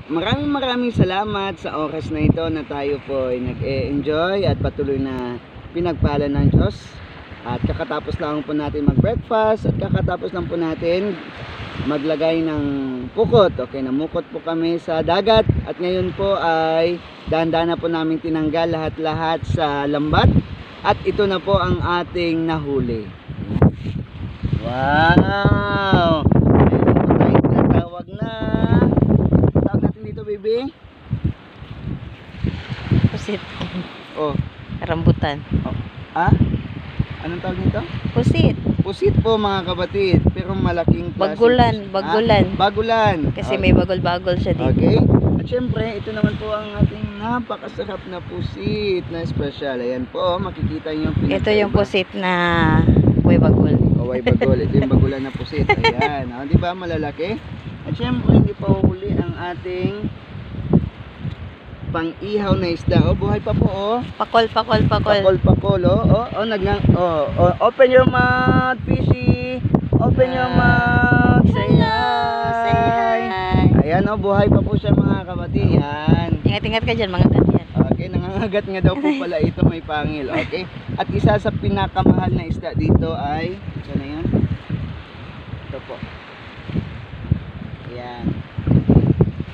maraming salamat sa oras na ito na tayo po ay nag-enjoy at patuloy na pinagpala ng Diyos. At kakatapos lang po natin mag-breakfast at kakatapos lang po natin maglagay ng pukot. Okay, namukot po kami sa dagat at ngayon po ay dahan-dahan na po namin tinanggal lahat-lahat sa lambat at ito na po ang ating nahuli. Wow! Meron po tayong tinatawag na, tawag natin dito, baby? Pusit. Oh, Rambutan. ah? Anong tawag nito? Pusit. Pusit po mga kapatid, pero malaking klase. Bagulan. Bagulan. Bagulan. Kasi may bagol-bagol siya dito. Okay. At syempre, ito naman po ang ating napakasarap na pusit na special. Ayan po, makikita nyo yung Ito yung pusit na may bagol. Kaway bagol. Ito yung bagulan na pusit. Ayan. Di ba malalaki? At syempre, hindi pa huli ang ating pang-ihaw na isda. Oh, buhay pa po, oh. Pakol. Pakol, oh. Open your mouth, fishy. Open your mouth. Say hi. Say hi. Ayan, oh, buhay pa po siya mga kapatid. Yan. Ingat-ingat ka dyan, mga katyan. Okay, nangangagat nga daw po pala ito, may pangil. Okay. At isa sa pinakamahal na isda dito ay, saan na yun? Ito po. Ayan.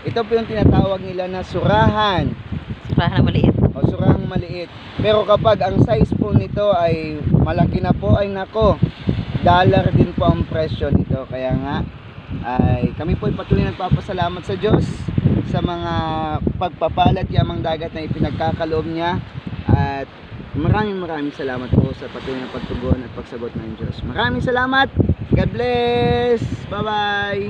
Ito po yung tinatawag nila na surahan. Surahan na maliit. O surahang maliit. Pero kapag ang size po nito ay malaki na po, ay nako, dollar din po ang presyo nito. Kaya nga ay kami po ay patuloy nagpapasalamat sa Diyos sa mga pagpapalat yamang dagat na ipinagkakaloob niya. At maraming salamat po sa patuloy na pagtugon at pagsagot ng Diyos. Maraming salamat. God bless. Bye bye.